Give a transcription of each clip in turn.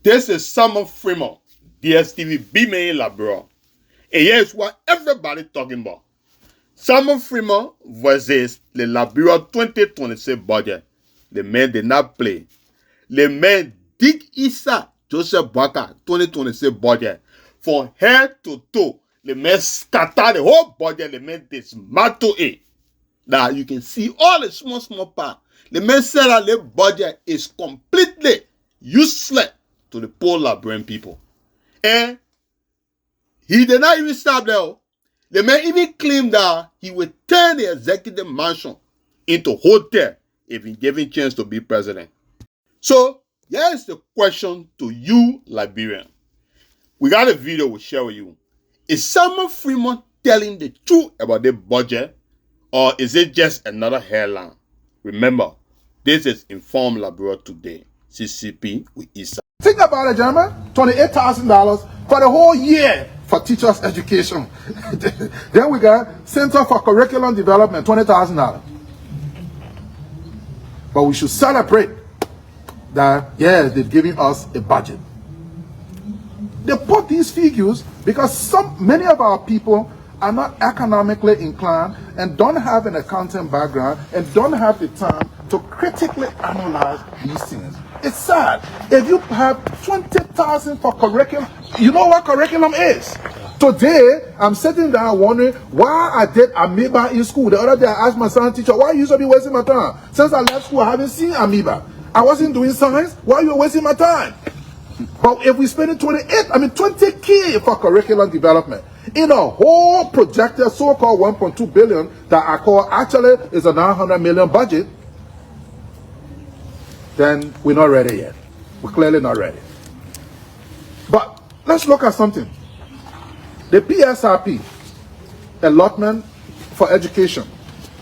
This is Simeon Freeman, DSTV B-Main Liberia. And here's what everybody talking about. Simeon Freeman versus the Liberia 2026 budget. The man did not play. The man dig Isa Joseph Baka 2026 budget. From head to toe, the man scatter the whole budget. The man dismantle it. Now you can see all the small part. The man said that the budget is completely useless to the poor Liberian people. And he did not even stop there. The man even claimed that he would turn the executive mansion into hotel if he given chance to be president. So here's the question to you, Liberian. We got a video we'll share with you. Is Simeon Freeman telling the truth about the budget, or is it just another headline? Remember, this is Inform Liberia Today. CCP with Isa. Think about it, gentlemen. $28,000 for the whole year for teachers' education. Then we got Center for Curriculum Development, $20,000. But we should celebrate that, yes, they've given us a budget. They put these figures because many of our people are not economically inclined and don't have an accounting background and don't have the time to critically analyze these things. It's sad. If you have 20,000 for curriculum, you know what curriculum is. Today, I'm sitting down wondering why I did amoeba in school. The other day, I asked my son teacher, why you should be wasting my time? Since I left school, I haven't seen amoeba. I wasn't doing science. Why are you wasting my time? But if we spend 20K for curriculum development in a whole projected so-called 1.2 billion that I call actually is a 900 million budget, then we're not ready yet. We're clearly not ready. But let's look at something. The PSRP allotment for education,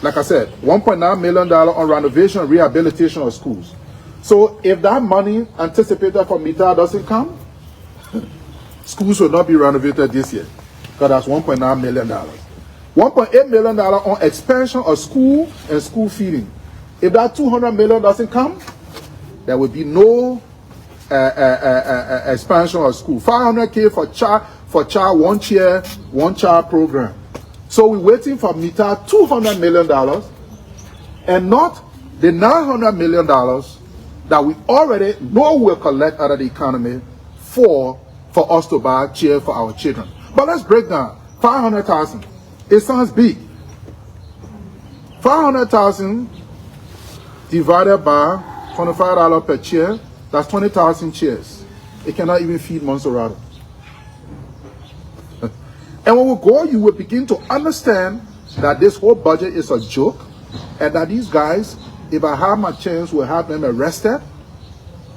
like I said, $1.9 million on renovation and rehabilitation of schools. So if that money anticipated for MITA doesn't come, schools will not be renovated this year, because that's $1.9 million. $1.8 million on expansion of school and school feeding. If that $200 million doesn't come, there will be no expansion of school. $500K for child one child program. So we're waiting for MITA $200 million and not the $900 million that we already know will collect out of the economy for us to buy chairs for our children. But let's break down. 500,000. It sounds big. 500,000 divided by $25 per chair, that's 20,000 chairs. It cannot even feed Monserrato. And when we go, you will begin to understand that this whole budget is a joke, and that these guys, if I have my chance, will have them arrested,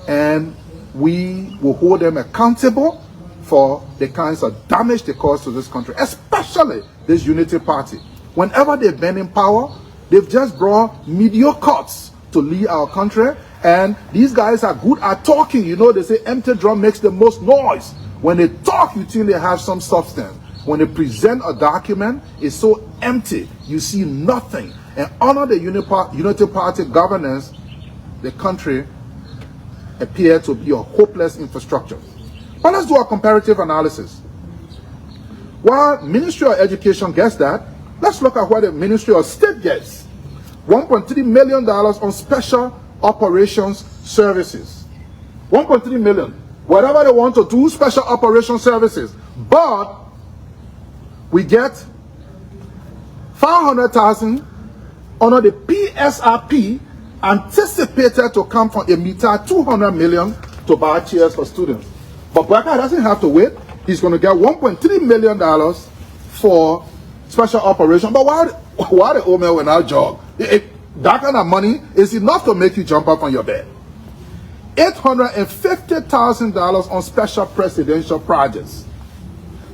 and we will hold them accountable for the kinds of damage they cause to this country, especially this unity party. Whenever they've been in power, they've just brought mediocres to lead our country. And these guys are good at talking. You know, they say empty drum makes the most noise. When they talk, you think they have some substance. When they present a document, it's so empty. You see nothing. And under the Unity Party governance, the country appeared to be a hopeless infrastructure. But let's do a comparative analysis. While Ministry of Education gets that, let's look at what the Ministry of State gets. $1.3 million on special operations services. 1.3 million. Whatever they want to do, special operations services. But we get 500,000 under the PSRP anticipated to come from a MITA 200 million to buy chairs for students. But Baka doesn't have to wait. He's going to get $1.3 million for special operation. But why the old man will now jog? That kind of money is enough to make you jump up on your bed. $850,000 on special presidential projects.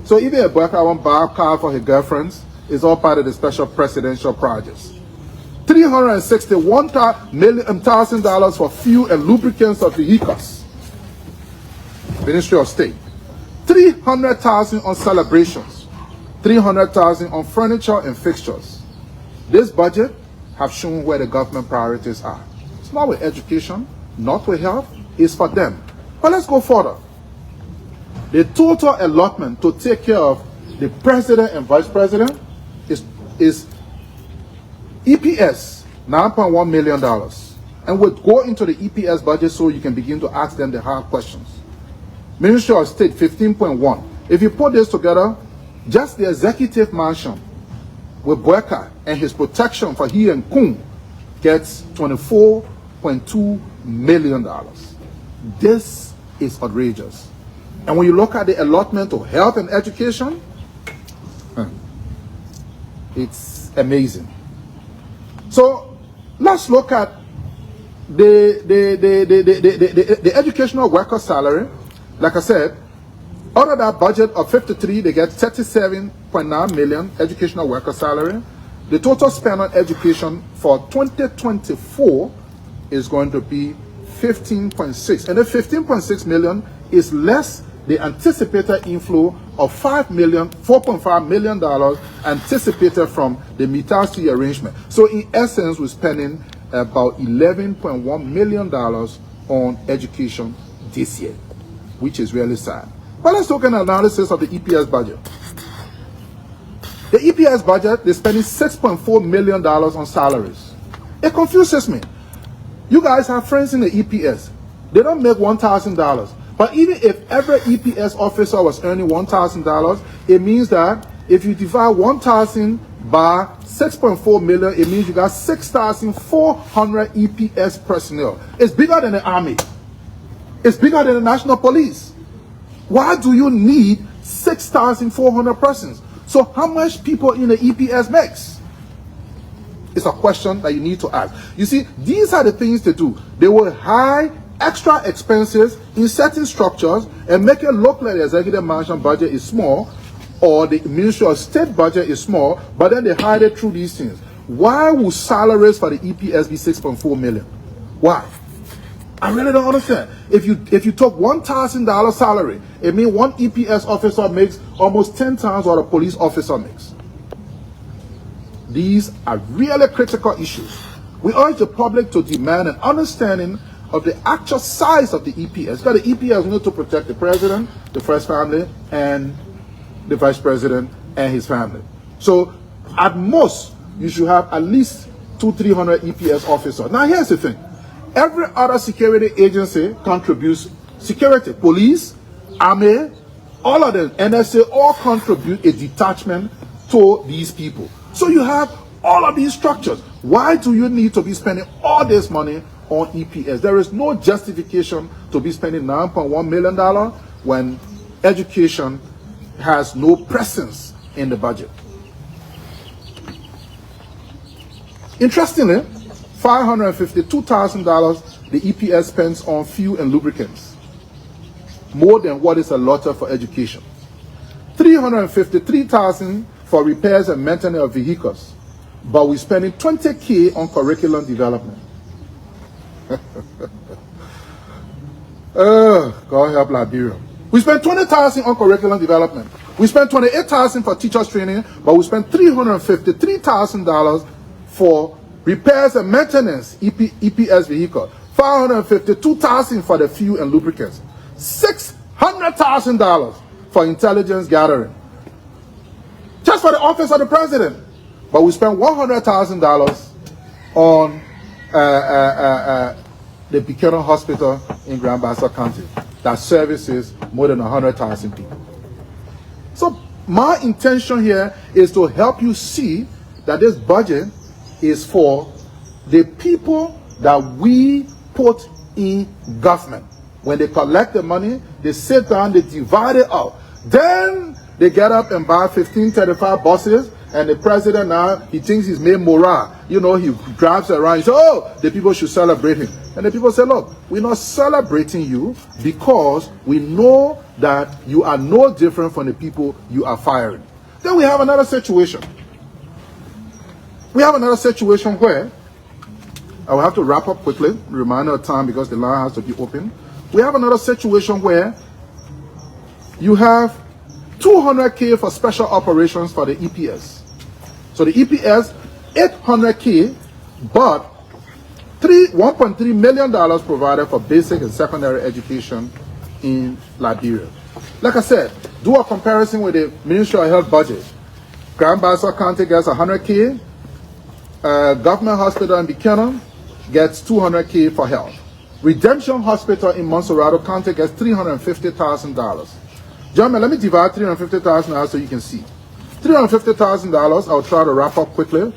So even a Baka won't buy a car for his girlfriends, it's all part of the special presidential projects. $361,000 for fuel and lubricants of vehicles. Ministry of State. $300,000 on celebrations. $300,000 on furniture and fixtures. This budget have shown where the government priorities are. It's not with education, not with health, it's for them. But let's go further. The total allotment to take care of the president and vice president is EPS, $9.1 million. And we'll go into the EPS budget so you can begin to ask them the hard questions. Ministry of State, 15.1. If you put this together, just the executive mansion with Boyka and his protection for he and Kun gets $24.2 million. This is outrageous. And when you look at the allotment to health and education, it's amazing. So let's look at the educational worker salary. Like I said, out of that budget of 53, they get 37.9 million educational worker salary. The total spend on education for 2024 is going to be 15.6, and the 15.6 million is less the anticipated inflow of $4.5 million anticipated from the Mitasi arrangement. So in essence, we're spending about $11.1 million on education this year, which is really sad. But let's look at an analysis of the EPS budget. The EPS budget, they're spending $6.4 million on salaries. It confuses me. You guys have friends in the EPS. They don't make $1,000. But even if every EPS officer was earning $1,000, it means that if you divide 1,000 by 6.4 million, it means you got 6,400 EPS personnel. It's bigger than the army. It's bigger than the national police. Why do you need 6,400 persons? So how much people in the EPS makes? It's a question that you need to ask. You see, these are the things to do. They will hide extra expenses in certain structures and make it look like the executive mansion budget is small or the Ministry of State budget is small, but then they hide it through these things. Why would salaries for the EPS be 6.4 million? Why? I really don't understand. If you took $1,000 salary, it means one EPS officer makes almost 10 times what a police officer makes. These are really critical issues. We urge the public to demand an understanding of the actual size of the EPS. Because the EPS need to protect the president, the first family, and the vice president and his family. So at most, you should have at least 200-300 EPS officers. Now here's the thing. Every other security agency contributes security. Police, army, all of them, NSA, all contribute a detachment to these people. So you have all of these structures. Why do you need to be spending all this money on EPS? There is no justification to be spending $9.1 million when education has no presence in the budget. Interestingly, $552,000 the EPS spends on fuel and lubricants, more than what is allotted for education. $353,000 for repairs and maintenance of vehicles, but we're spending $20,000 on curriculum development. God help Liberia. We spent $20,000 on curriculum development. We spent $28,000 for teachers training, but we spent $353,000 for repairs and maintenance EPS vehicle. $552,000 for the fuel and lubricants. $600,000 for intelligence gathering, just for the office of the president. But we spent $100,000 on the Buchanan Hospital in Grand Bassa County that services more than 100,000 people. So my intention here is to help you see that this budget is for the people that we put in government. When they collect the money, they sit down, they divide it out. Then they get up and buy 1535 buses, and the president now, he thinks he's made morale. You know, he drives around, he says, oh, the people should celebrate him. And the people say, look, we're not celebrating you because we know that you are no different from the people you are firing. Then we have another situation. We have another situation where, I will have to wrap up quickly, reminder of time because the line has to be open. We have another situation where you have $200,000 for special operations for the EPS. So the EPS, $800,000, but $1.3 million provided for basic and secondary education in Liberia. Like I said, do a comparison with the Ministry of Health budget. Grand Bassa County gets 100K. Government Hospital in Buchanan gets 200K for health. Redemption Hospital in Monserrado County gets $350,000. Gentlemen, let me divide $350,000 so you can see. $350,000, I'll try to wrap up quickly.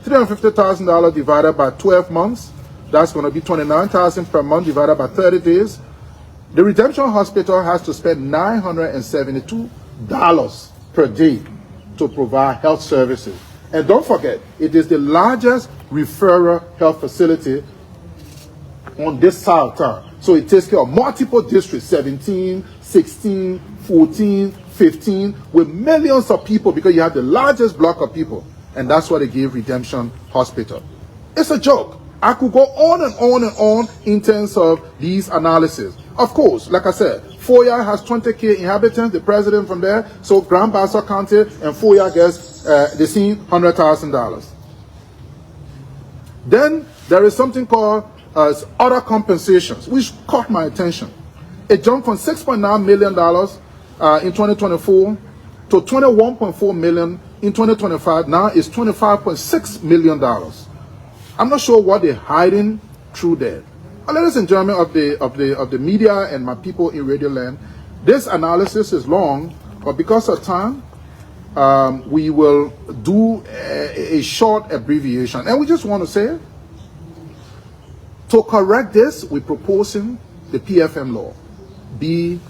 $350,000 divided by 12 months, that's going to be $29,000 per month divided by 30 days. The Redemption Hospital has to spend $972 per day to provide health services. And don't forget, it is the largest referral health facility on this side of town. So it takes care of multiple districts, 17, 16, 14, 15, with millions of people, because you have the largest block of people. And that's why they gave Redemption Hospital. It's a joke. I could go on and on and on in terms of these analyses. Of course, like I said, Foya has 20K inhabitants, the president from there. So Grand Bassa County and Foya gets the same $100,000. Then there is something called other compensations, which caught my attention. It jumped from $6.9 million in 2024 to $21.4 million in 2025. Now it's $25.6 million. I'm not sure what they're hiding through there. Ladies and gentlemen of the media and my people in Radio Land, this analysis is long, but because of time, we will do a short abbreviation. And we just want to say, to correct this, we're proposing the PFM law be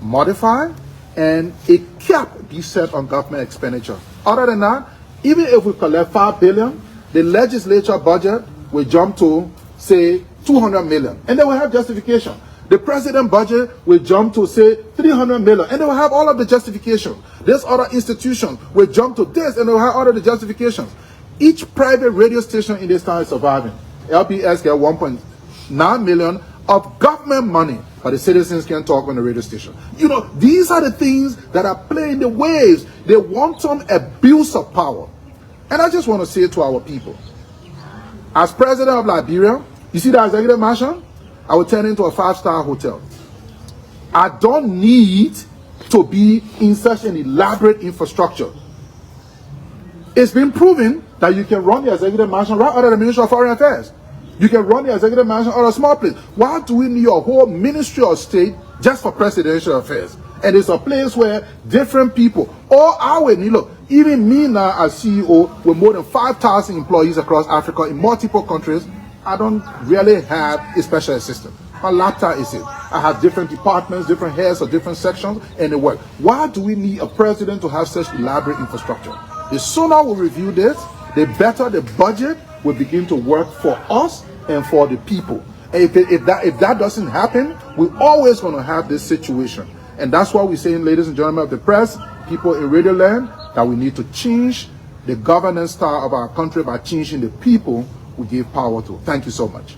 modified and a cap be set on government expenditure. Other than that, even if we collect $5 billion, the legislature budget will jump to, say, $200 million, and they will have justification. The president budget will jump to, say, $300 million, and they will have all of the justification. This other institution will jump to this, and they will have all of the justifications. Each private radio station in this town is surviving. LPS get $1.9 million of government money, but the citizens can talk on the radio station. You know, these are the things that are playing the waves. They want some abuse of power. And I just want to say to our people, as president of Liberia, you see the executive mansion? I will turn into a 5-star hotel. I don't need to be in such an elaborate infrastructure. It's been proven that you can run the executive mansion right out of the Ministry of Foreign Affairs. You can run the executive mansion out of a small place. Why do we need a whole Ministry of State just for presidential affairs? And it's a place where different people, all our need, look, even me now as CEO with more than 5,000 employees across Africa in multiple countries, I don't really have a special assistant. My laptop is it. I have different departments, different heads of different sections, and they work. Why do we need a president to have such elaborate infrastructure? The sooner we review this, the better the budget will begin to work for us and for the people. And if that doesn't happen, we're always going to have this situation. And that's why we're saying, ladies and gentlemen of the press, people in Radio Land, that we need to change the governance style of our country by changing the people we give power to. Thank you so much.